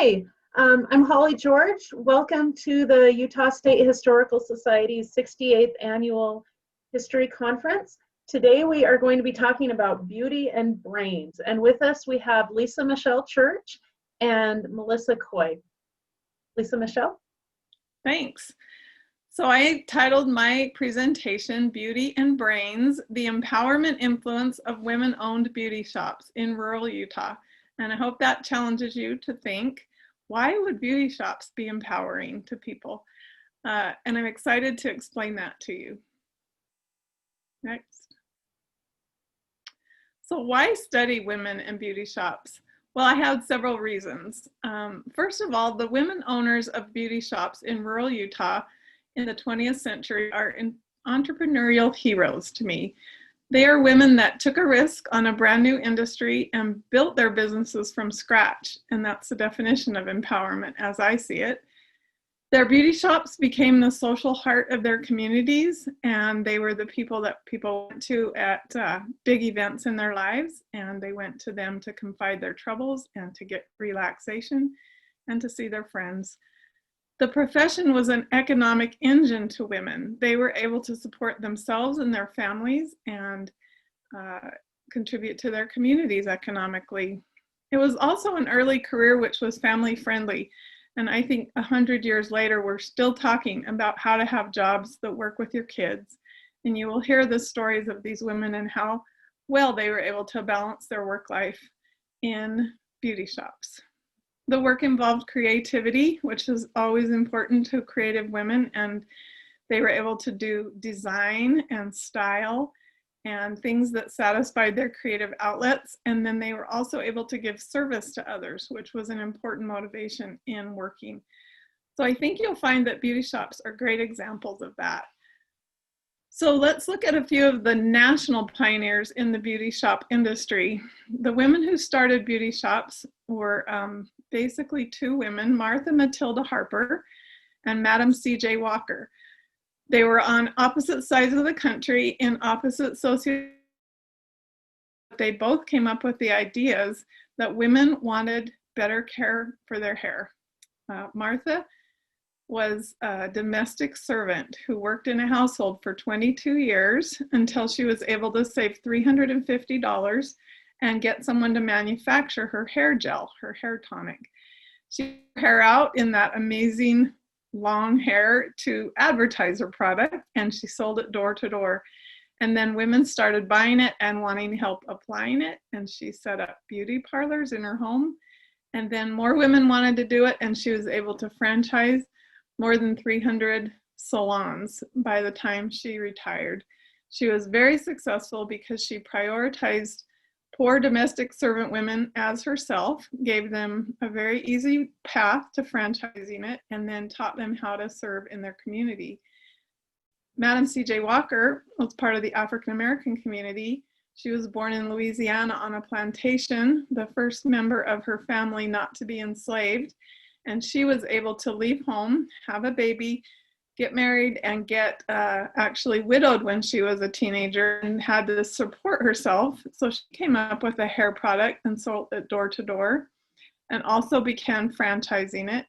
Hi, I'm Holly George. Welcome to the Utah State Historical Society's 68th Annual History Conference. Today we are going to be talking about beauty and brains. And with us we have Michele Church and Melissa Coy. Michele? Thanks. So I titled my presentation, Beauty and Brains, the Empowerment Influence of Women-Owned Beauty Shops in Rural Utah. And I hope that challenges you to think, why would beauty shops be empowering to people? And I'm excited to explain that to you. Next. So why study women and beauty shops? Well, I had several reasons. First of all, the women owners of beauty shops in rural Utah in the 20th century are entrepreneurial heroes to me. They are women that took a risk on a brand new industry and built their businesses from scratch. And that's the definition of empowerment as I see it. Their beauty shops became the social heart of their communities, and they were the people that people went to at big events in their lives, and they went to them to confide their troubles and to get relaxation and to see their friends. The profession was an economic engine to women. They were able to support themselves and their families and contribute to their communities economically. It was also an early career which was family friendly. And I think 100 years later, we're still talking about how to have jobs that work with your kids. And you will hear the stories of these women and how well they were able to balance their work life in beauty shops. The work involved creativity, which is always important to creative women, and they were able to do design and style and things that satisfied their creative outlets. And then they were also able to give service to others, which was an important motivation in working. So I think you'll find that beauty shops are great examples of that. So let's look at a few of the national pioneers in the beauty shop industry. The women who started beauty shops were basically two women, Martha Matilda Harper and Madam C.J. Walker. They were on opposite sides of the country in opposite socio. They both came up with the ideas that women wanted better care for their hair. Martha was a domestic servant who worked in a household for 22 years until she was able to save $350 and get someone to manufacture her hair gel, her hair tonic. She took her hair out in that amazing long hair to advertise her product, and she sold it door to door. And then women started buying it and wanting help applying it, and she set up beauty parlors in her home. And then more women wanted to do it, and she was able to franchise more than 300 salons by the time she retired. She was very successful because she prioritized poor domestic servant women as herself, gave them a very easy path to franchising it, and then taught them how to serve in their community. Madam C.J. Walker was part of the African American community. She was born in Louisiana on a plantation, the first member of her family not to be enslaved. And she was able to leave home, have a baby, get married, and get actually widowed when she was a teenager and had to support herself. So she came up with a hair product and sold it door to door, and also began franchising it.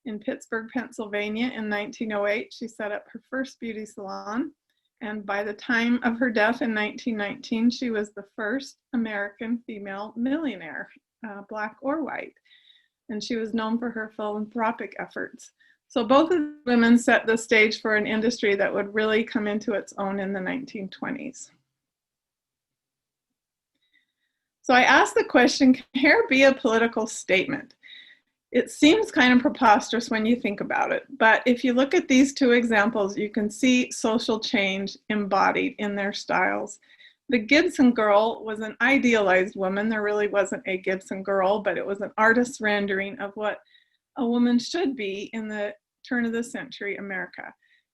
In Pittsburgh, Pennsylvania in 1908, she set up her first beauty salon. And by the time of her death in 1919, she was the first American female millionaire, black or white. And she was known for her philanthropic efforts. So both of the women set the stage for an industry that would really come into its own in the 1920s. So I asked the question, can hair be a political statement? It seems kind of preposterous when you think about it, but if you look at these two examples, you can see social change embodied in their styles. The Gibson girl was an idealized woman. There really wasn't a Gibson girl, but it was an artist's rendering of what a woman should be in the turn of the century America.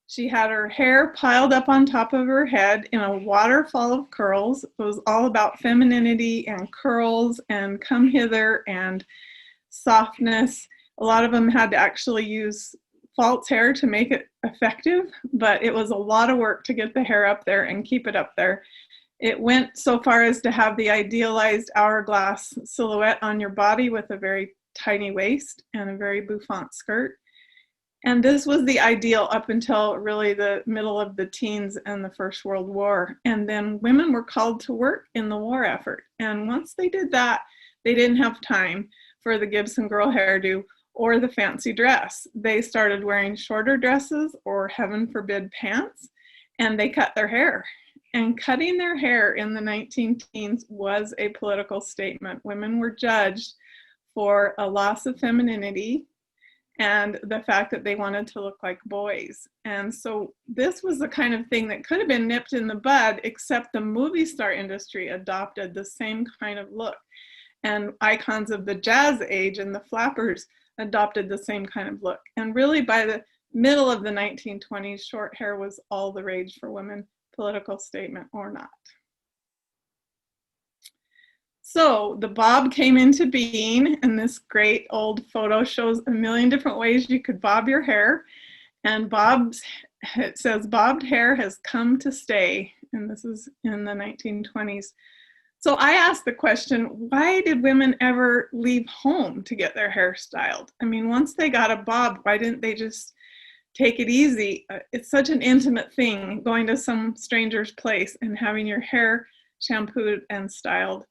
She had her hair piled up on top of her head in a waterfall of curls. It was all about femininity and curls and come hither and softness. A lot of them had to actually use false hair to make it effective, but it was a lot of work to get the hair up there and keep it up there. It went so far as to have the idealized hourglass silhouette on your body with a very tiny waist and a very bouffant skirt. And this was the ideal up until really the middle of the teens and the First World War. And then women were called to work in the war effort. And once they did that, they didn't have time for the Gibson girl hairdo or the fancy dress. They started wearing shorter dresses or, heaven forbid, pants, and they cut their hair. And cutting their hair in the 19-teens was a political statement. Women were judged for a loss of femininity and the fact that they wanted to look like boys. And so this was the kind of thing that could have been nipped in the bud, except the movie star industry adopted the same kind of look. And icons of the jazz age and the flappers adopted the same kind of look. And really by the middle of the 1920s, short hair was all the rage for women, political statement or not. So the bob came into being, and this great old photo shows a million different ways you could bob your hair. And it says, bobbed hair has come to stay. And this is in the 1920s. So I asked the question, why did women ever leave home to get their hair styled? I mean, once they got a bob, why didn't they just take it easy? It's such an intimate thing, going to some stranger's place and having your hair shampooed and styled.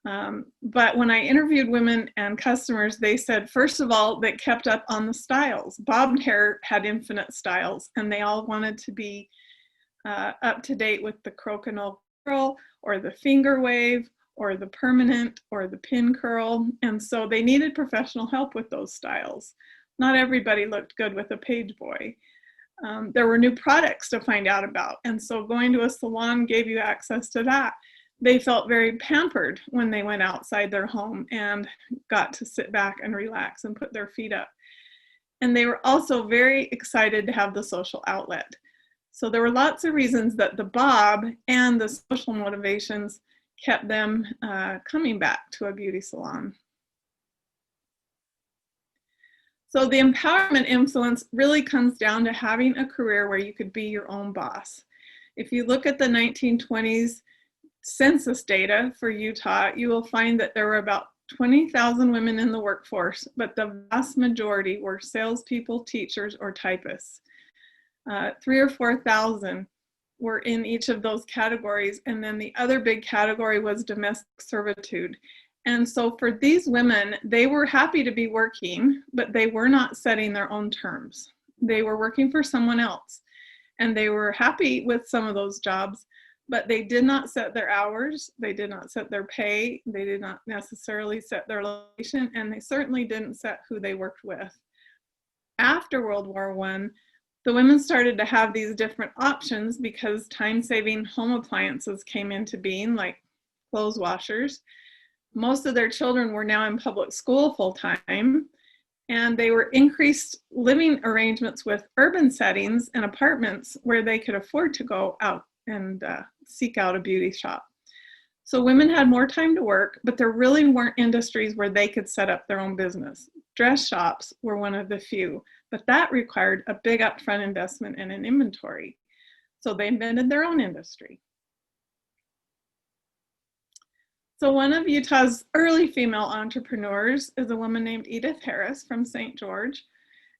But when I interviewed women and customers, they said, first of all, they kept up on the styles. Bobbed hair had infinite styles, and they all wanted to be up to date with the crokinole curl or the finger wave or the permanent or the pin curl. And so they needed professional help with those styles. Not everybody looked good with a page boy. There were new products to find out about. And so going to a salon gave you access to that. They felt very pampered when they went outside their home and got to sit back and relax and put their feet up. And they were also very excited to have the social outlet. So there were lots of reasons that the bob and the social motivations kept them coming back to a beauty salon. So the empowerment influence really comes down to having a career where you could be your own boss. If you look at the 1920s census data for Utah, you will find that there were about 20,000 women in the workforce, but the vast majority were salespeople, teachers, or typists. 3,000 or 4,000 were in each of those categories, and then the other big category was domestic servitude. And so for these women, they were happy to be working, but they were not setting their own terms. They were working for someone else, and they were happy with some of those jobs, but they did not set their hours, they did not set their pay, they did not necessarily set their location, and they certainly didn't set who they worked with. After World War I, the women started to have these different options because time-saving home appliances came into being, like clothes washers. Most of their children were now in public school full-time, and they were increased living arrangements with urban settings and apartments where they could afford to go out and seek out a beauty shop. So women had more time to work, but there really weren't industries where they could set up their own business. Dress shops were one of the few, but that required a big upfront investment and an inventory. So they invented their own industry. So one of Utah's early female entrepreneurs is a woman named Edith Harris from St. George.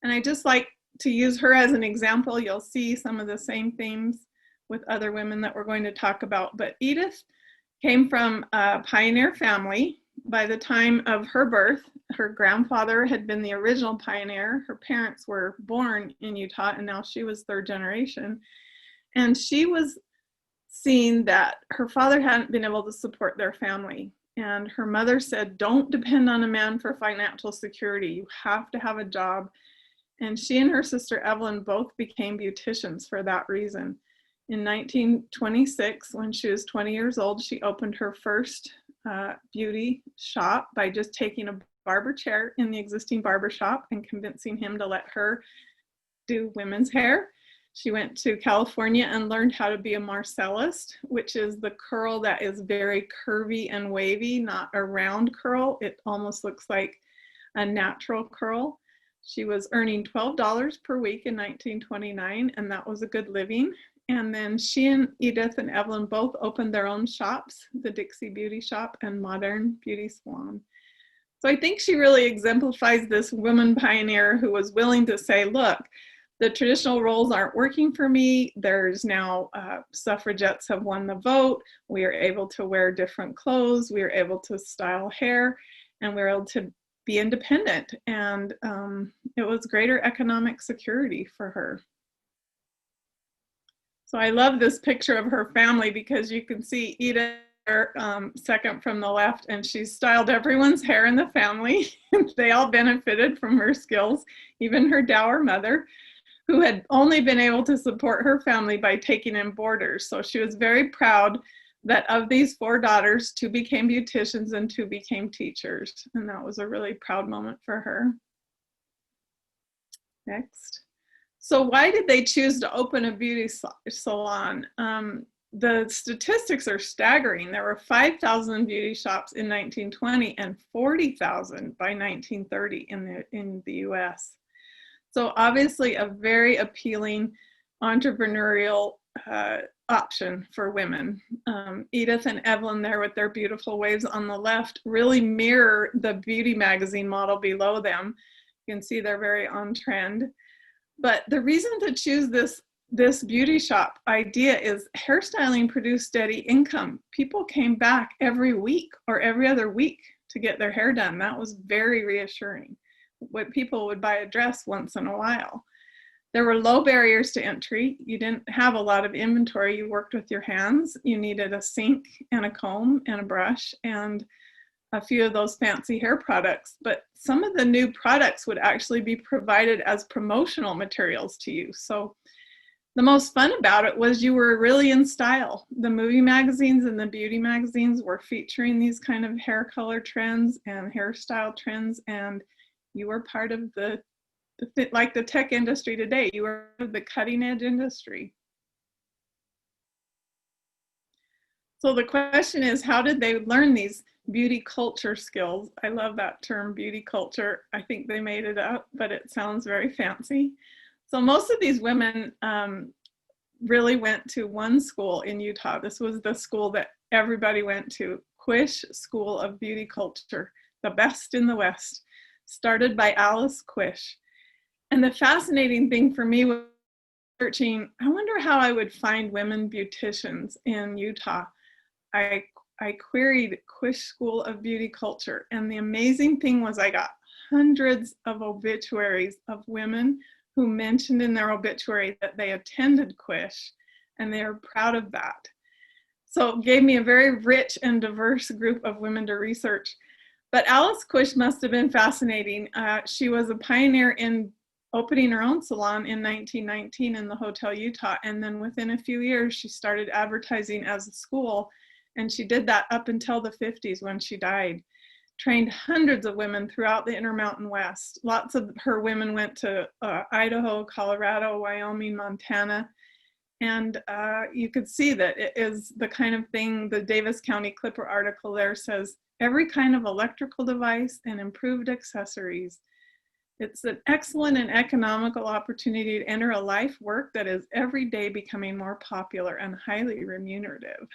And I just like to use her as an example. You'll see some of the same themes with other women that we're going to talk about. But Edith came from a pioneer family. By the time of her birth, her grandfather had been the original pioneer. Her parents were born in Utah, and now she was third generation. And she was seeing that her father hadn't been able to support their family. And her mother said, don't depend on a man for financial security. You have to have a job. And she and her sister Evelyn both became beauticians for that reason. In 1926, when she was 20 years old, she opened her first beauty shop by just taking a barber chair in the existing barber shop and convincing him to let her do women's hair. She went to California and learned how to be a Marcellist, which is the curl that is very curvy and wavy, not a round curl. It almost looks like a natural curl. She was earning $12 per week in 1929, and that was a good living. And then she and Edith and Evelyn both opened their own shops, the Dixie Beauty Shop and Modern Beauty Salon. So I think she really exemplifies this woman pioneer who was willing to say, look, the traditional roles aren't working for me. There's now suffragettes have won the vote. We are able to wear different clothes. We are able to style hair, and we're able to be independent. And it was greater economic security for her. So I love this picture of her family because you can see Edith second from the left, and she styled everyone's hair in the family. They all benefited from her skills, even her dour mother, who had only been able to support her family by taking in boarders. So she was very proud that of these 4 daughters, 2 became beauticians and 2 became teachers. And that was a really proud moment for her. Next. So why did they choose to open a beauty salon? The statistics are staggering. There were 5,000 beauty shops in 1920 and 40,000 by 1930 in the US. So obviously a very appealing entrepreneurial option for women. Edith and Evelyn there with their beautiful waves on the left really mirror the beauty magazine model below them. You can see they're very on trend. But the reason to choose this beauty shop idea is hairstyling produced steady income. People came back every week or every other week to get their hair done. That was very reassuring. What people would buy a dress once in a while. There were low barriers to entry. You didn't have a lot of inventory. You worked with your hands. You needed a sink and a comb and a brush and a few of those fancy hair products, but some of the new products would actually be provided as promotional materials to you. So the most fun about it was you were really in style. The movie magazines and the beauty magazines were featuring these kind of hair color trends and hairstyle trends, and you were part of like the tech industry today, you were the cutting edge industry. So the question is, how did they learn these beauty culture skills? I love that term, beauty culture. I think they made it up, but it sounds very fancy. So most of these women really went to one school in Utah. This was the school that everybody went to, Quish School of Beauty Culture, the best in the West, started by Alice Quish. And the fascinating thing for me was searching, I wonder how I would find women beauticians in Utah. I queried Quish School of Beauty Culture, and the amazing thing was I got hundreds of obituaries of women who mentioned in their obituary that they attended Quish, and they are proud of that. So it gave me a very rich and diverse group of women to research. But Alice Quish must have been fascinating. She was a pioneer in opening her own salon in 1919 in the Hotel Utah, and then within a few years she started advertising as a school. And she did that up until the 50s when she died. Trained hundreds of women throughout the Intermountain West. Lots of her women went to Idaho, Colorado, Wyoming, Montana. And you could see that it is the kind of thing, the Davis County Clipper article there says, every kind of electrical device and improved accessories. It's an excellent and economical opportunity to enter a life work that is every day becoming more popular and highly remunerative.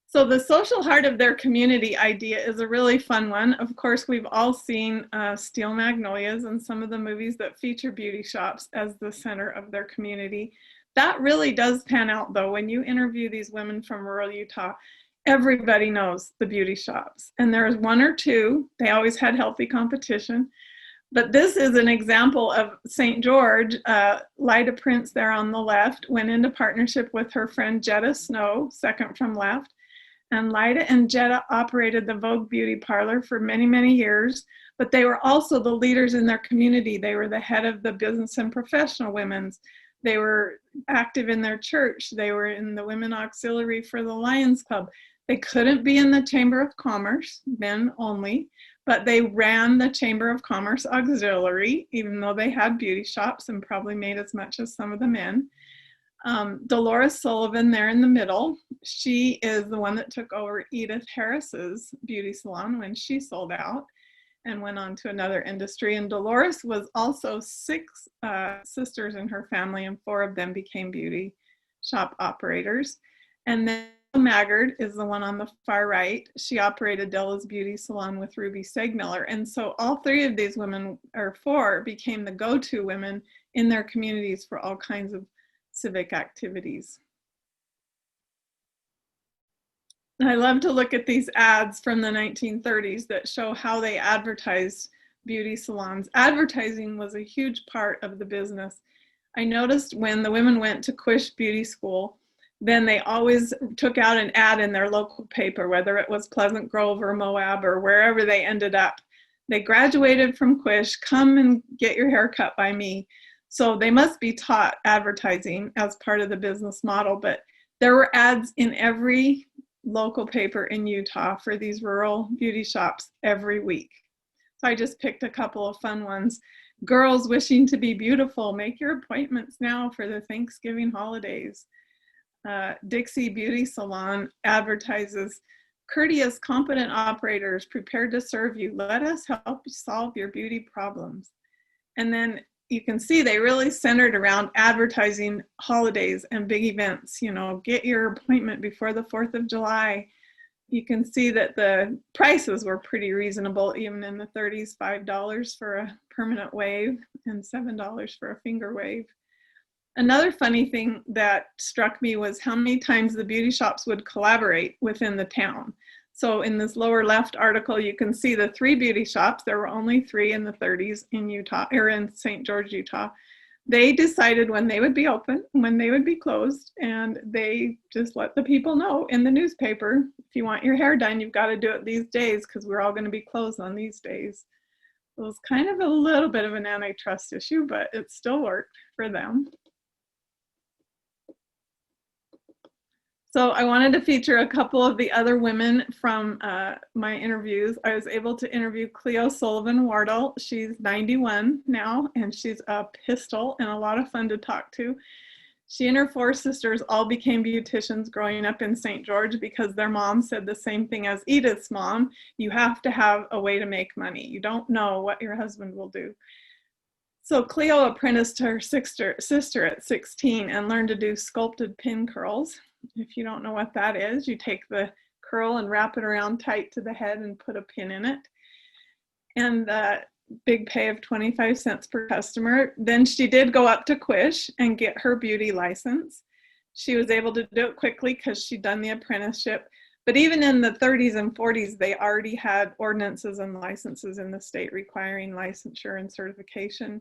So the social heart of their community idea is a really fun one. Of course, we've all seen Steel Magnolias and some of the movies that feature beauty shops as the center of their community. That really does pan out though. When you interview these women from rural Utah, everybody knows the beauty shops. And there's 1 or 2, they always had healthy competition. But this is an example of St. George. Lyda Prince there on the left went into partnership with her friend Jetta Snow, second from left. And Lyda and Jetta operated the Vogue Beauty Parlor for many, many years, but they were also the leaders in their community. They were the head of the business and professional women's. They were active in their church. They were in the Women Auxiliary for the Lions Club. They couldn't be in the Chamber of Commerce, men only, but they ran the Chamber of Commerce Auxiliary, even though they had beauty shops and probably made as much as some of the men. Dolores Sullivan there in the middle, she is the one that took over Edith Harris's beauty salon when she sold out and went on to another industry. And Dolores was also 6 sisters in her family, and 4 of them became beauty shop operators. And then Maggard is the one on the far right. She operated Della's Beauty Salon with Ruby Segmiller. And so all three of these women, or four, became the go-to women in their communities for all kinds of civic activities. I love to look at these ads from the 1930s that show how they advertised beauty salons. Advertising was a huge part of the business. I noticed when the women went to Quish Beauty School, then they always took out an ad in their local paper, whether it was Pleasant Grove or Moab or wherever they ended up. They graduated from Quish, come and get your hair cut by me. So they must be taught advertising as part of the business model, but there were ads in every local paper in Utah for these rural beauty shops every week. So I just picked a couple of fun ones. Girls wishing to be beautiful, make your appointments now for the Thanksgiving holidays. Dixie Beauty Salon advertises, courteous, competent operators prepared to serve you. Let us help you solve your beauty problems. And then you can see they really centered around advertising holidays and big events. You know, get your appointment before the 4th of July. You can see that the prices were pretty reasonable, even in the 30s, $5 for a permanent wave and $7 for a finger wave. Another funny thing that struck me was how many times the beauty shops would collaborate within the town. So in this lower left article, you can see the 3 beauty shops. There were only 3 in the 30s in Utah, or in St. George, Utah. They decided when they would be open, when they would be closed, and they just let the people know in the newspaper, if you want your hair done, you've got to do it these days because we're all going to be closed on these days. It was kind of a little bit of an antitrust issue, but it still worked for them. So I wanted to feature a couple of the other women from my interviews. I was able to interview Cleo Sullivan Wardle. She's 91 now, and she's a pistol and a lot of fun to talk to. She and her 4 sisters all became beauticians growing up in St. George because their mom said the same thing as Edith's mom. You have to have a way to make money. You don't know what your husband will do. So Cleo apprenticed her sister at 16 and learned to do sculpted pin curls. If you don't know what that is, you take the curl and wrap it around tight to the head and put a pin in it. And big pay of 25 cents per customer. Then she did go up to Quish and get her beauty license. She was able to do it quickly because she'd done the apprenticeship. But even in the 30s and 40s, they already had ordinances and licenses in the state requiring licensure and certification.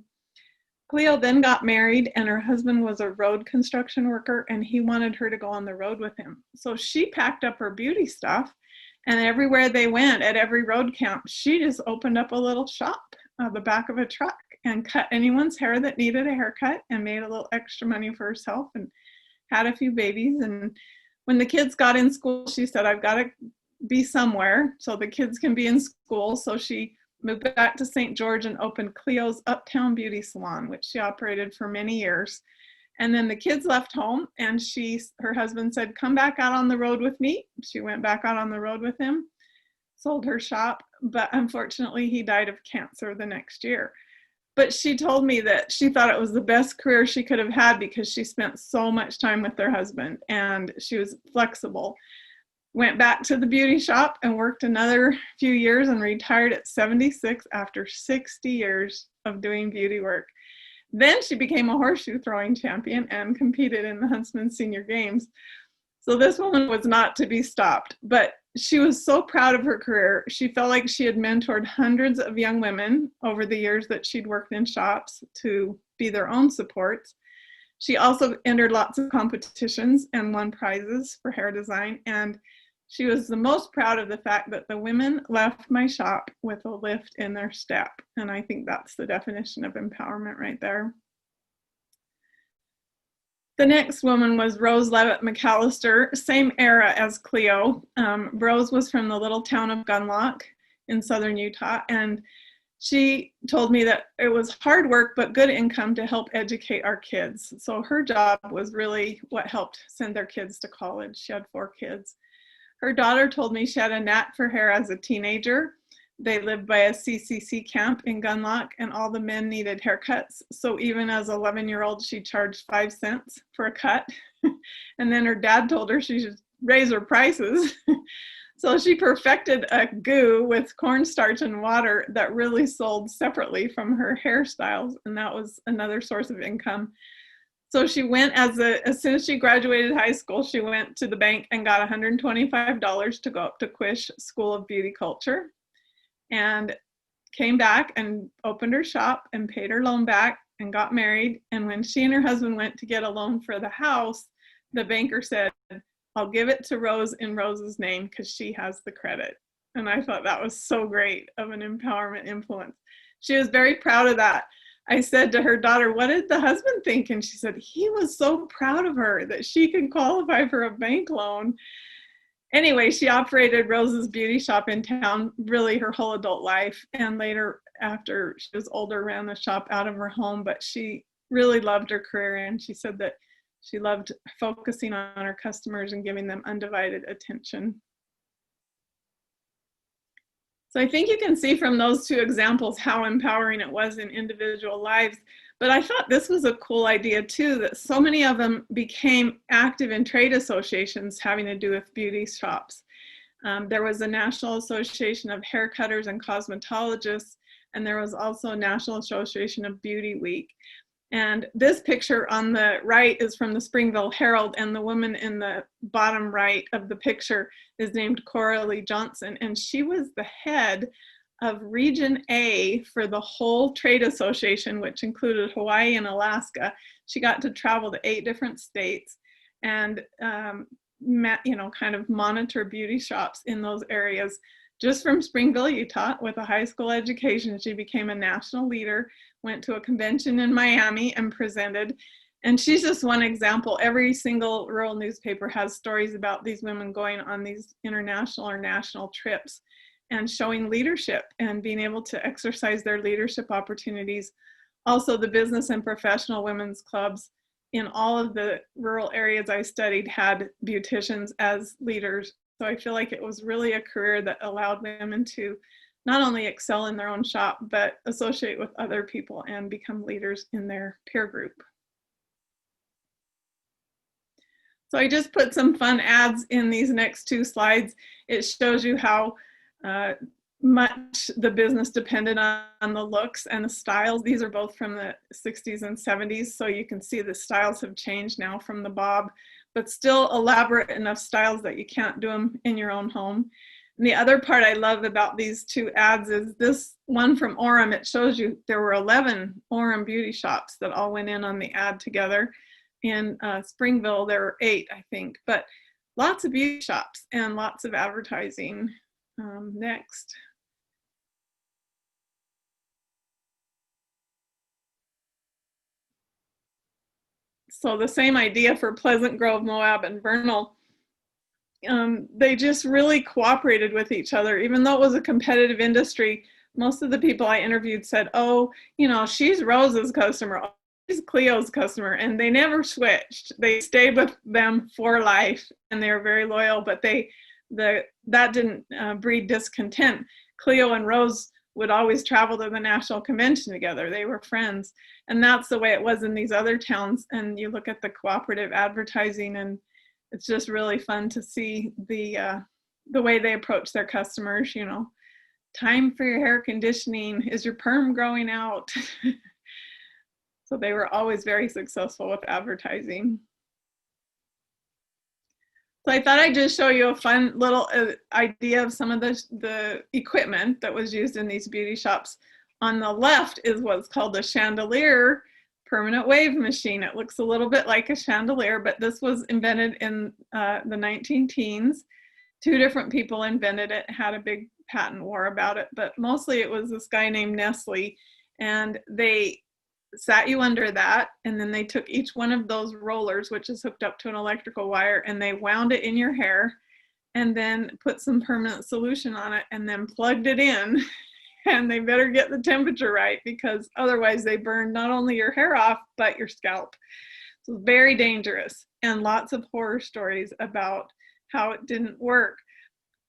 Cleo then got married, and her husband was a road construction worker, and he wanted her to go on the road with him. So she packed up her beauty stuff, and everywhere they went, at every road camp, she just opened up a little shop on the back of a truck and cut anyone's hair that needed a haircut and made a little extra money for herself and had a few babies. And when the kids got in school, she said, I've got to be somewhere so the kids can be in school. So she moved back to St. George and opened Cleo's Uptown Beauty Salon, which she operated for many years. And then the kids left home, and her husband said, come back out on the road with me. She went back out on the road with him, sold her shop, but unfortunately he died of cancer the next year. But she told me that she thought it was the best career she could have had because she spent so much time with her husband and she was flexible. Went back to the beauty shop and worked another few years and retired at 76 after 60 years of doing beauty work. Then she became a horseshoe throwing champion and competed in the Huntsman Senior Games. So this woman was not to be stopped, but she was so proud of her career. She felt like she had mentored hundreds of young women over the years that she'd worked in shops to be their own supports. She also entered lots of competitions and won prizes for hair design. And she was the most proud of the fact that the women left my shop with a lift in their step. And I think that's the definition of empowerment right there. The next woman was Rose Levitt McAllister, same era as Cleo. Rose was from the little town of Gunlock in southern Utah. And she told me that it was hard work, but good income to help educate our kids. So her job was really what helped send their kids to college. She had 4 kids. Her daughter told me she had a knack for hair as a teenager. They lived by a CCC camp in Gunlock, and all the men needed haircuts. So even as an 11-year-old, she charged 5 cents for a cut. And then her dad told her she raise her prices. So she perfected a goo with cornstarch and water that really sold separately from her hairstyles, and that was another source of income. So she went as soon as she graduated high school, she went to the bank and got $125 to go up to Quish School of Beauty Culture, and came back and opened her shop and paid her loan back and got married. And when she and her husband went to get a loan for the house, the banker said, "I'll give it to Rose in Rose's name because she has the credit." And I thought that was so great of an empowerment influence. She was very proud of that. I said to her daughter, "What did the husband think?" And she said, "He was so proud of her that she could qualify for a bank loan." Anyway, she operated Rose's beauty shop in town really her whole adult life, and later, after she was older, ran the shop out of her home. But she really loved her career, and she said that she loved focusing on her customers and giving them undivided attention. So I think you can see from those two examples how empowering it was in individual lives. But I thought this was a cool idea too, that so many of them became active in trade associations having to do with beauty shops. There was a National Association of Haircutters and Cosmetologists, and there was also a National Association of Beauty Week. And this picture on the right is from the Springville Herald, and the woman in the bottom right of the picture is named Coralie Johnson, and she was the head of Region A for the whole trade association, which included Hawaii and Alaska. She got to travel to 8 different states and kind of monitor beauty shops in those areas. Just from Springville, Utah, with a high school education, she became a national leader, went to a convention in Miami and presented. And she's just one example. Every single rural newspaper has stories about these women going on these international or national trips and showing leadership and being able to exercise their leadership opportunities. Also, the business and professional women's clubs in all of the rural areas I studied had beauticians as leaders. So I feel like it was really a career that allowed women to not only excel in their own shop, but associate with other people and become leaders in their peer group. So I just put some fun ads in these next 2 slides. It shows you how much the business depended on the looks and the styles. These are both from the 60s and 70s, so you can see the styles have changed now from the bob, but still elaborate enough styles that you can't do them in your own home. And the other part I love about these 2 ads is this one from Orem. It shows you there were 11 Orem beauty shops that all went in on the ad together. In Springville, there were 8, I think, but lots of beauty shops and lots of advertising. Next. So the same idea for Pleasant Grove, Moab, and Vernal. They just really cooperated with each other. Even though it was a competitive industry, most of the people I interviewed said, "Oh, she's Rose's customer, oh, she's Cleo's customer," and they never switched. They stayed with them for life, and they were very loyal, but that didn't breed discontent. Cleo and Rose would always travel to the national convention together. They were friends, and that's the way it was in these other towns. And you look at the cooperative advertising, and it's just really fun to see the way they approach their customers. Time for your hair conditioning. Is your perm growing out? So they were always very successful with advertising. So I thought I'd just show you a fun little idea of some of the equipment that was used in these beauty shops. On the left is what's called a chandelier permanent wave machine. It looks a little bit like a chandelier, but this was invented in the 19-teens. 2 different people invented it, had a big patent war about it, but mostly it was this guy named Nestle, and they sat you under that, and then they took each one of those rollers, which is hooked up to an electrical wire, and they wound it in your hair and then put some permanent solution on it and then plugged it in. And they better get the temperature right, because otherwise they burn not only your hair off, but your scalp. So it's very dangerous, and lots of horror stories about how it didn't work.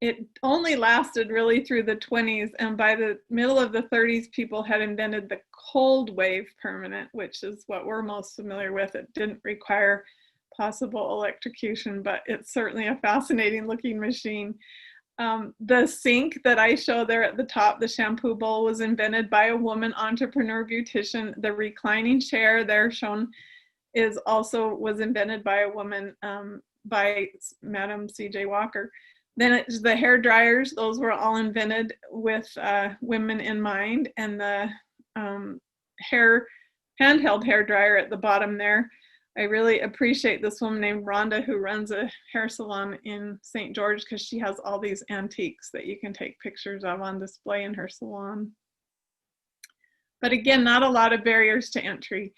It only lasted really through the 20s, and by the middle of the 30s, people had invented the cold wave permanent, which is what we're most familiar with. It didn't require possible electrocution, but it's certainly a fascinating looking machine. The sink that I show there at the top, the shampoo bowl, was invented by a woman entrepreneur beautician. The reclining chair there shown was invented by a woman, by Madam C.J. Walker. Then it's the hair dryers. Those were all invented with women in mind. And the handheld hair dryer at the bottom there, I really appreciate this woman named Rhonda who runs a hair salon in St. George, because she has all these antiques that you can take pictures of on display in her salon. But again, not a lot of barriers to entry.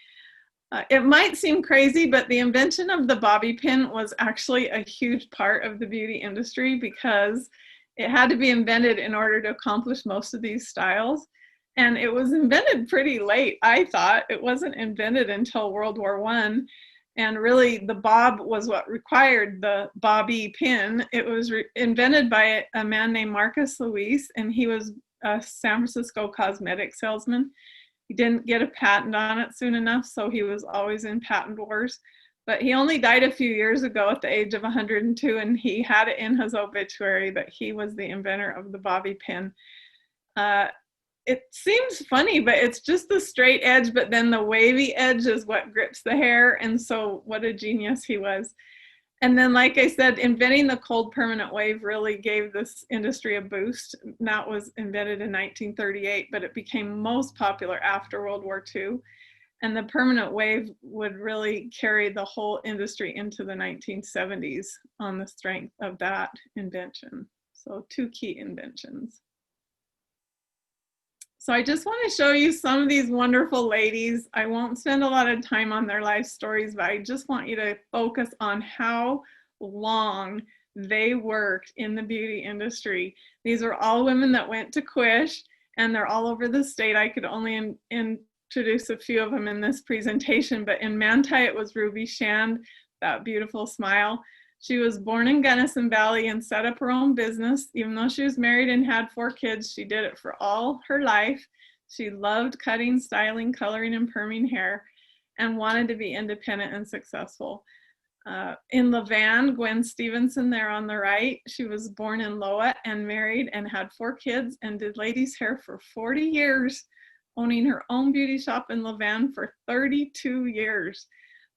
It might seem crazy, but the invention of the bobby pin was actually a huge part of the beauty industry, because it had to be invented in order to accomplish most of these styles. And it was invented pretty late, I thought. It wasn't invented until World War I. And really, the bob was what required the bobby pin. It was invented by a man named Marcus Louis, and he was a San Francisco cosmetic salesman. He didn't get a patent on it soon enough, so he was always in patent wars. But he only died a few years ago at the age of 102, and he had it in his obituary that he was the inventor of the bobby pin. It seems funny, but it's just the straight edge, but then the wavy edge is what grips the hair. And so what a genius he was. And then, like I said, inventing the cold permanent wave really gave this industry a boost. That was invented in 1938, but it became most popular after World War II. And the permanent wave would really carry the whole industry into the 1970s on the strength of that invention. So 2 key inventions. So I just want to show you some of these wonderful ladies. I won't spend a lot of time on their life stories, but I just want you to focus on how long they worked in the beauty industry. These are all women that went to Quish, and they're all over the state. I could only introduce a few of them in this presentation, but in Manti, it was Ruby Shand, that beautiful smile. She was born in Gunnison Valley and set up her own business. Even though she was married and had 4 kids, she did it for all her life. She loved cutting, styling, coloring, and perming hair, and wanted to be independent and successful. In Levan, Gwen Stevenson there on the right, she was born in Loa and married and had 4 kids and did ladies' hair for 40 years, owning her own beauty shop in Levan for 32 years.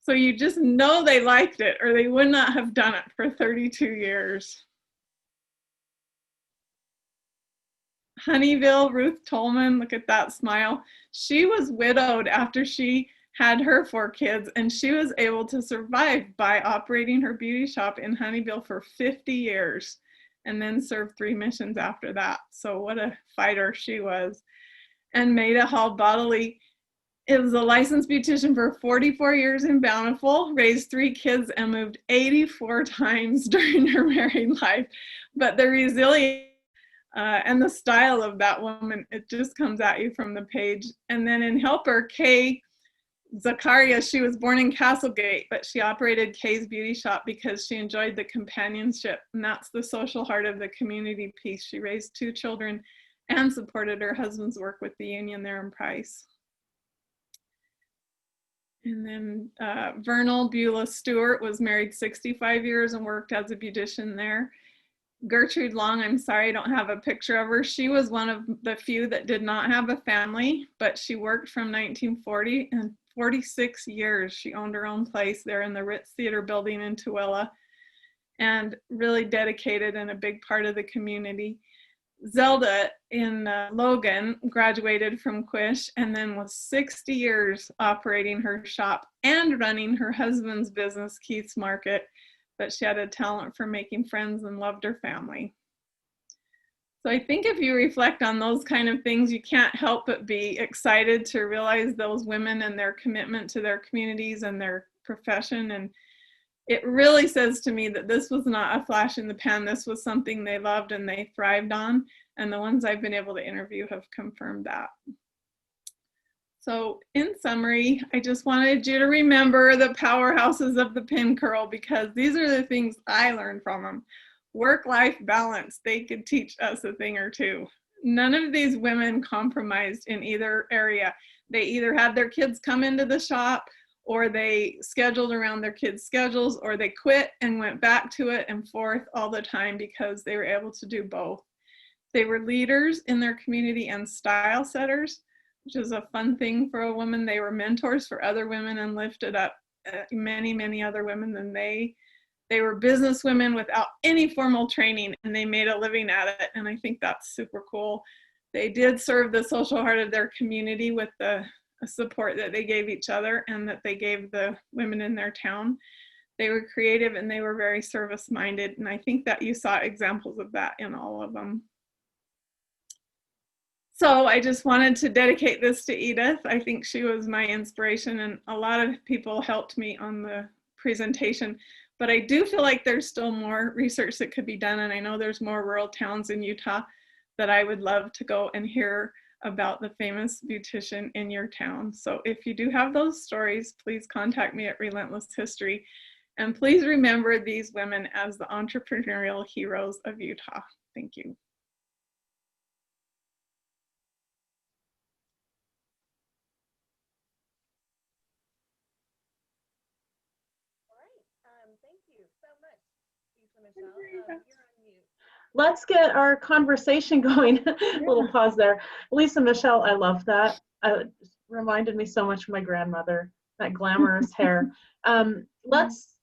So you just know they liked it, or they would not have done it for 32 years. Honeyville, Ruth Tolman, look at that smile. She was widowed after she had her 4 kids, and she was able to survive by operating her beauty shop in Honeyville for 50 years, and then served 3 missions after that. So what a fighter she was. And Maida Hall Bodley is a licensed beautician for 44 years in Bountiful, raised 3 kids, and moved 84 times during her married life. But the resilience and the style of that woman, it just comes at you from the page. And then in Helper, Kay Zakaria, she was born in Castlegate, but she operated Kay's Beauty Shop because she enjoyed the companionship, and that's the social heart of the community piece. She raised 2 children and supported her husband's work with the union there in Price. And then Vernal Beulah Stewart was married 65 years and worked as a beautician there. Gertrude Long, I'm sorry I don't have a picture of her. She was one of the few that did not have a family, but she worked from 1940 and 46 years. She owned her own place there in the Ritz Theater building in Tooele, and really dedicated and a big part of the community. Zelda in Logan graduated from Quish and then was 60 years operating her shop and running her husband's business, Keith's Market, but she had a talent for making friends and loved her family. So I think if you reflect on those kind of things, you can't help but be excited to realize those women and their commitment to their communities and their profession. And it really says to me that this was not a flash in the pan. This was something they loved and they thrived on. And the ones I've been able to interview have confirmed that. So in summary, I just wanted you to remember the powerhouses of the pin curl, because these are the things I learned from them. Work-life balance, they could teach us a thing or two. None of these women compromised in either area. They either had their kids come into the shop, or they scheduled around their kids' schedules, or they quit and went back to it and forth all the time because they were able to do both. They were leaders in their community and style setters, which is a fun thing for a woman. They were mentors for other women and lifted up many, many other women than they. They were business women without any formal training, and they made a living at it. And I think that's super cool. They did serve the social heart of their community with the support that they gave each other and that they gave the women in their town. They were creative and they were very service-minded. And I think that you saw examples of that in all of them. So I just wanted to dedicate this to Edith. I think she was my inspiration, and a lot of people helped me on the presentation. But I do feel like there's still more research that could be done, and I know there's more rural towns in Utah that I would love to go and hear about the famous beautician in your town. So if you do have those stories, please contact me at Relentless History. And please remember these women as the entrepreneurial heroes of Utah. Thank you. Thank you so much, Lisa Michelle. You're on mute. Let's get our conversation going. A little pause there. Lisa Michelle, I love that. Reminded me so much of my grandmother, that glamorous hair. Let's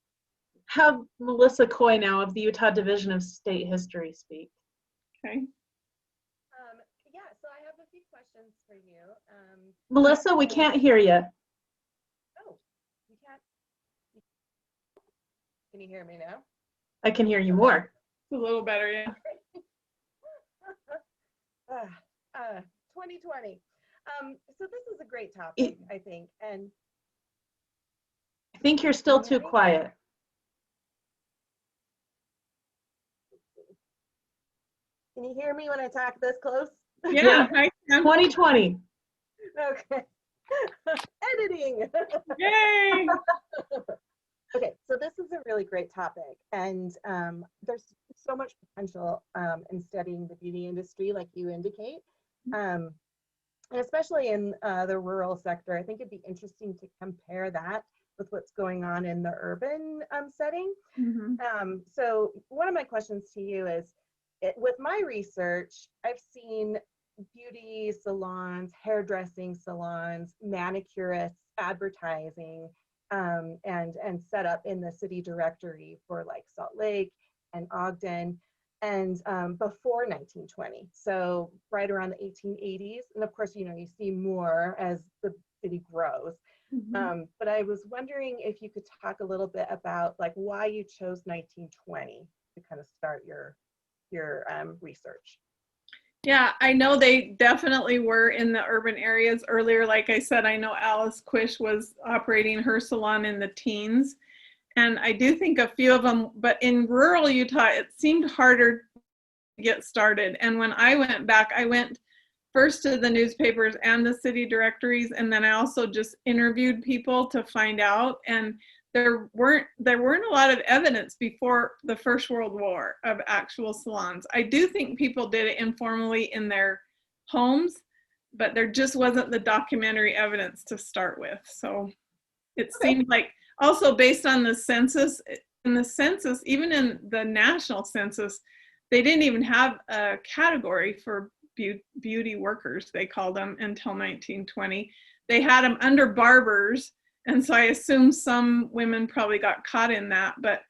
have Melissa Coy now of the Utah Division of State History speak. Okay. Yeah, so I have a few questions for you. Melissa, we can't hear you. Oh, you can't. Can you hear me now? I can hear you more. It's a little better, yeah. 2020. So this is a great topic, I think. And I think you're still too quiet. Can you hear me when I talk this close? Yeah, I can. 2020. Okay. Editing. Yay! Okay, so this is a really great topic, and there's so much potential in studying the beauty industry, like you indicate, and especially in the rural sector. I think it'd be interesting to compare that with what's going on in the urban setting. Mm-hmm. So one of my questions to you is, with my research, I've seen beauty salons, hairdressing salons, manicurists, advertising, and set up in the city directory for like Salt Lake and Ogden, and before 1920, so right around the 1880s. And of course, you see more as the city grows. Mm-hmm. But I was wondering if you could talk a little bit about like why you chose 1920 to kind of start your research. Yeah, I know they definitely were in the urban areas earlier. Like I said, I know Alice Quish was operating her salon in the teens. And I do think a few of them, but in rural Utah, it seemed harder to get started. And when I went back, I went first to the newspapers and the city directories. And then I also just interviewed people to find out. And there weren't a lot of evidence before the First World War of actual salons. I do think people did it informally in their homes, but there just wasn't the documentary evidence to start with. So it seemed like, also based on the census, even in the national census, they didn't even have a category for beauty workers, they called them, until 1920. They had them under barbers. And so I assume some women probably got caught in that, but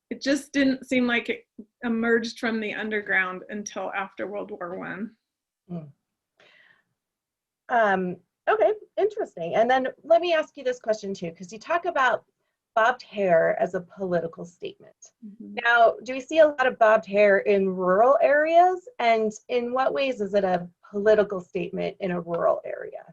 it just didn't seem like it emerged from the underground until after World War I. Okay, interesting. And then let me ask you this question too, because you talk about bobbed hair as a political statement. Mm-hmm. Now, do we see a lot of bobbed hair in rural areas? And in what ways is it a political statement in a rural area?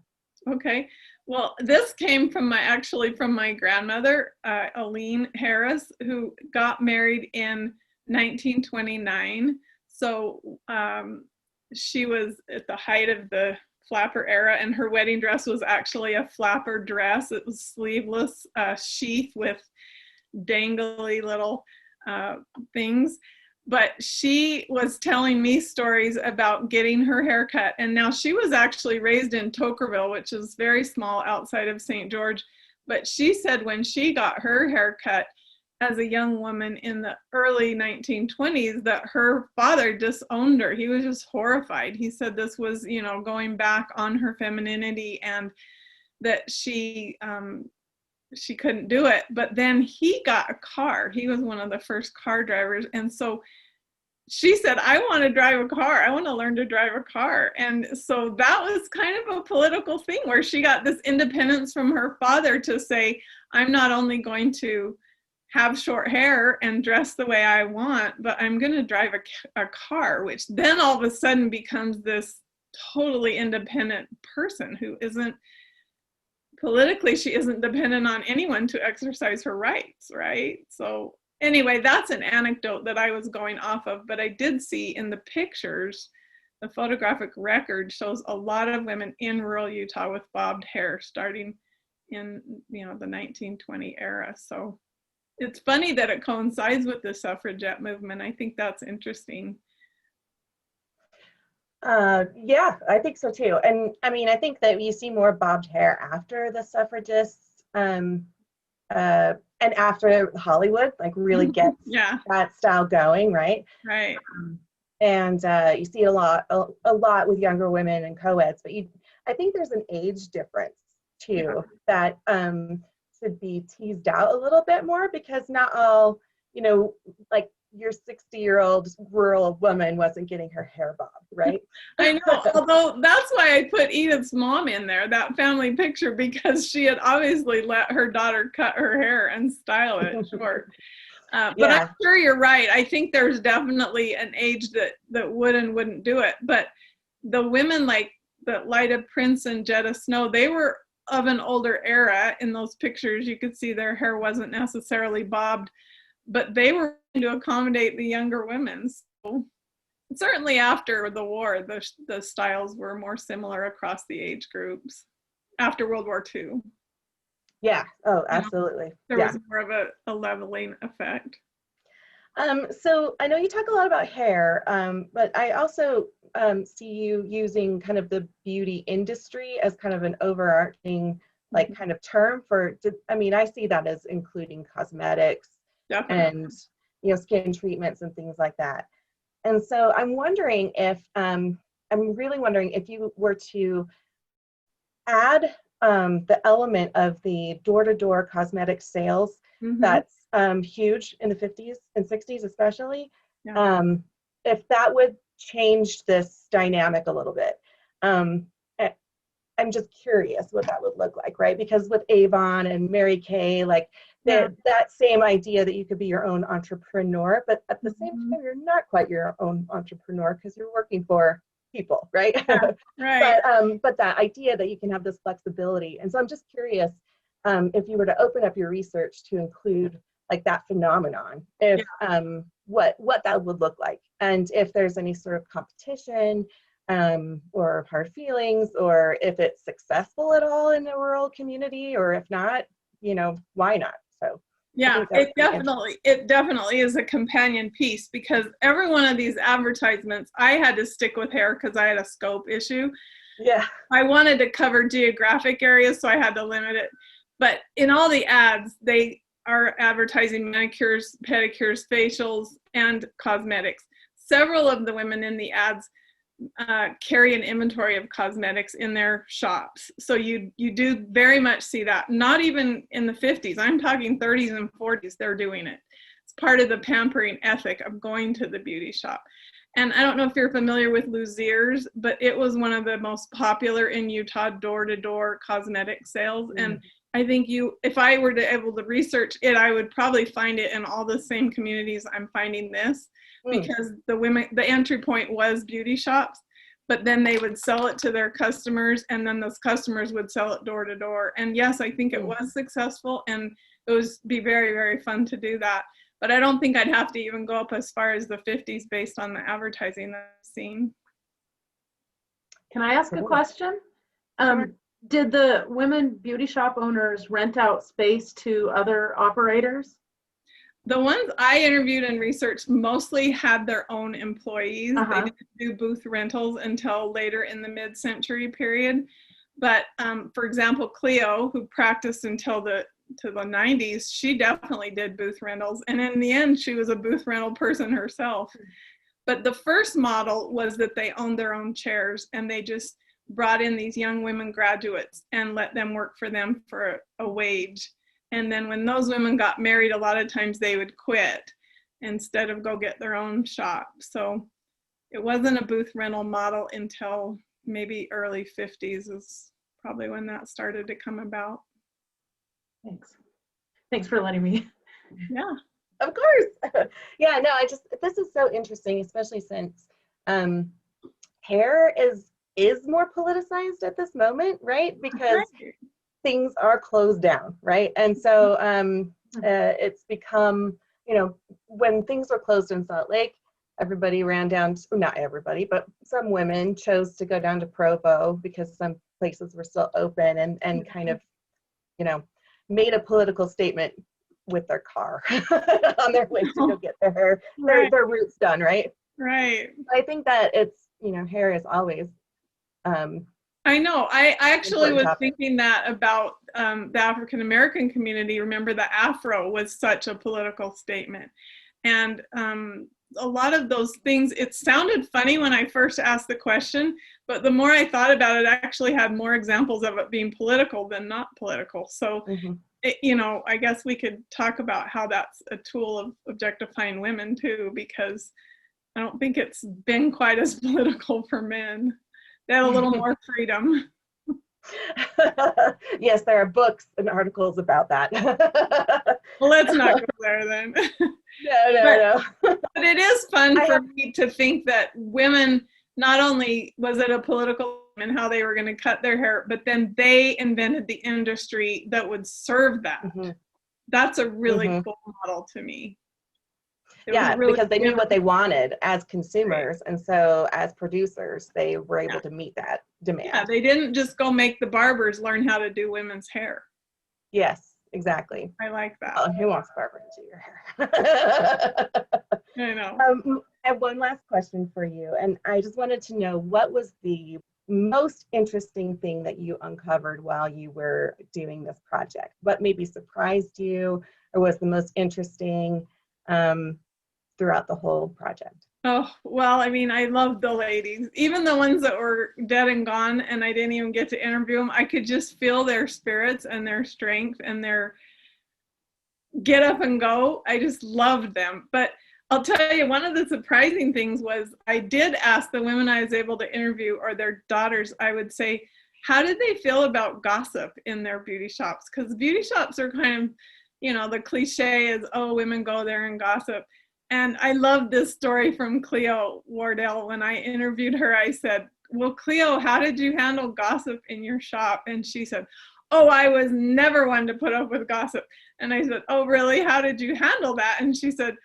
Okay, well, this came from my grandmother, Aline Harris, who got married in 1929. So she was at the height of the flapper era, and her wedding dress was actually a flapper dress. It was sleeveless, sheath with dangly little things. But she was telling me stories about getting her hair cut. And now she was actually raised in Tokerville, which is very small outside of St. George. But she said when she got her hair cut as a young woman in the early 1920s, that her father disowned her. He was just horrified. He said this was, you know, going back on her femininity, and that she couldn't do it. But then he got a car. He was one of the first car drivers. And so she said, I want to drive a car. I want to learn to drive a car. And so that was kind of a political thing where she got this independence from her father to say, I'm not only going to have short hair and dress the way I want, but I'm going to drive a car, which then all of a sudden becomes this totally independent person who isn't, politically, she isn't dependent on anyone to exercise her rights, right? So anyway, that's an anecdote that I was going off of, but I did see in the pictures, the photographic record shows a lot of women in rural Utah with bobbed hair starting in, you know, the 1920 era. So it's funny that it coincides with the suffragette movement. I think that's interesting. Yeah, I think so too. And I mean, I think that you see more bobbed hair after the suffragists, and after Hollywood, like really gets Yeah. that style going, right? Right. And you see a lot with younger women and co-eds, but I think there's an age difference too that should be teased out a little bit more, because not all, you know, like your 60-year-old rural woman wasn't getting her hair bobbed, right? I know, although that's why I put Edith's mom in there, that family picture, because she had obviously let her daughter cut her hair and style it short. But Yeah. I'm sure you're right. I think there's definitely an age that would and wouldn't do it. But the women like that Lyda Prince and Jetta Snow, they were of an older era. In those pictures, you could see their hair wasn't necessarily bobbed, but they were to accommodate the younger women. So certainly after the war, the styles were more similar across the age groups after World War II. Yeah. Oh, absolutely. There was more of a leveling effect. So I know you talk a lot about hair, but I also see you using kind of the beauty industry as kind of an overarching like kind of term for, I mean, I see that as including cosmetics. Definitely. And, you know, skin treatments and things like that. And so I'm wondering if, I'm really wondering if you were to add the element of the door-to-door cosmetic sales, that's huge in the 50s and 60s especially, if that would change this dynamic a little bit. I'm just curious what that would look like, right? Because with Avon and Mary Kay, like that same idea that you could be your own entrepreneur, but at the same time, you're not quite your own entrepreneur because you're working for people, right? Yeah, right. But that idea that you can have this flexibility. And so I'm just curious if you were to open up your research to include like that phenomenon, if what that would look like, and if there's any sort of competition or hard feelings, or if it's successful at all in the rural community, or if not, you know, why not? So yeah, it definitely is a companion piece, because every one of these advertisements, I had to stick with hair because I had a scope issue. Yeah, I wanted to cover geographic areas, so I had to limit it. But in all the ads, they are advertising manicures, pedicures, facials, and cosmetics. Several of the women in the ads carry an inventory of cosmetics in their shops. So you do very much see that. Not even in the 50s, I'm talking 30s and 40s, they're doing it. It's part of the pampering ethic of going to the beauty shop. And I don't know if you're familiar with Luzier's, but it was one of the most popular in Utah door-to-door cosmetic sales. And I think if I were to able to research it, I would probably find it in all the same communities I'm finding this, because the entry point was beauty shops, but then they would sell it to their customers, and then those customers would sell it door to door. And yes, I think it was successful, and it would be very, very fun to do that. But I don't think I'd have to even go up as far as the 50s based on the advertising that I've seen. Can I ask a question? Sure. Did the women beauty shop owners rent out space to other operators? The ones I interviewed and researched mostly had their own employees. They didn't do booth rentals until later in the mid-century period. But for example, Cleo, who practiced until the 90s, she definitely did booth rentals. And in the end, she was a booth rental person herself. But the first model was that they owned their own chairs, and they just brought in these young women graduates and let them work for them for a wage. And then when those women got married, a lot of times they would quit instead of go get their own shop. So it wasn't a booth rental model until maybe early 50s is probably when that started to come about. Thanks. Thanks for letting me. Yeah. Of course. Yeah, no, this is so interesting, especially since hair is more politicized at this moment, right? Because things are closed down, right? And so it's become, when things were closed in Salt Lake, everybody ran down to, not everybody, but some women chose to go down to Provo because some places were still open, and kind of, made a political statement with their car on their way to go get their their roots done, right? Right. I think that it's, hair is always I know. I actually was thinking that about the African American community. Remember, the afro was such a political statement. And a lot of those things, it sounded funny when I first asked the question, but the more I thought about it, I actually had more examples of it being political than not political. So, I guess we could talk about how that's a tool of objectifying women too, because I don't think it's been quite as political for men. They had a little more freedom. Yes, there are books and articles about that. Well, let's not go there then. No. But it is fun for me to think that women, not only was it a political and how they were going to cut their hair, but then they invented the industry that would serve that. That's a really cool model to me. Because they knew what they wanted as consumers, and so as producers, they were able to meet that demand. Yeah, they didn't just go make the barbers learn how to do women's hair. Yes, exactly. I like that. Oh, who wants a barber to do your hair? I know. I have one last question for you, and I just wanted to know, what was the most interesting thing that you uncovered while you were doing this project? What maybe surprised you, or was the most interesting throughout the whole project? Oh, well, I mean, I love the ladies, even the ones that were dead and gone, and I didn't even get to interview them. I could just feel their spirits and their strength and their get up and go. I just loved them. But I'll tell you, one of the surprising things was I did ask the women I was able to interview, or their daughters, I would say, how did they feel about gossip in their beauty shops? Because beauty shops are kind of, the cliche is, oh, women go there and gossip. And I love this story from Cleo Wardle. When I interviewed her, I said, well, Cleo, how did you handle gossip in your shop? And she said, oh, I was never one to put up with gossip. And I said, oh, really? How did you handle that? And she said,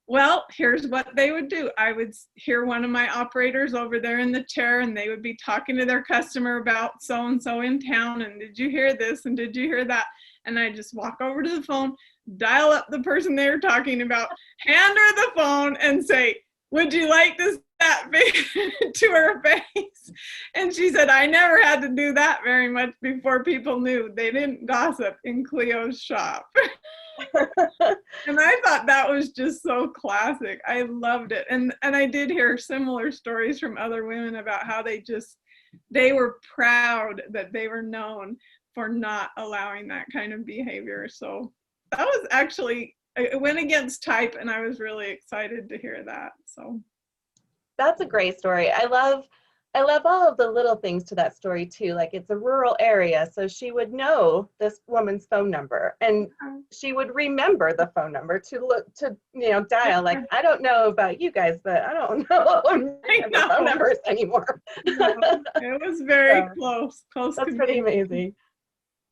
well, here's what they would do. I would hear one of my operators over there in the chair, and they would be talking to their customer about so-and-so in town. And did you hear this? And did you hear that? And I just walk over to the phone, dial up the person they were talking about, hand her the phone, and say, would you like to say that to her face? And she said, I never had to do that very much before people knew. They didn't gossip in Cleo's shop. And I thought that was just so classic. I loved it. And I did hear similar stories from other women about how they were proud that they were known for not allowing that kind of behavior. So that was actually, it went against type, and I was really excited to hear that. So that's a great story. I love all of the little things to that story too. Like, it's a rural area, so she would know this woman's phone number, and she would remember the phone number to dial. Like, I don't know about you guys, but I don't know the phone numbers anymore. No, it was very close. That's pretty amazing.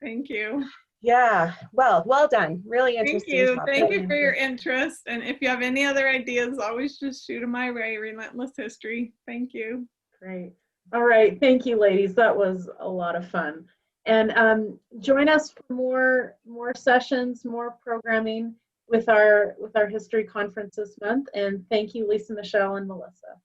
Thank you. Yeah, well done. Really interesting. Thank you for your interest. And if you have any other ideas, always just shoot them my way. Relentless History. Thank you. Great. All right. Thank you, ladies. That was a lot of fun. And join us for more sessions, more programming with our history conference this month. And thank you, Lisa, Michelle, and Melissa.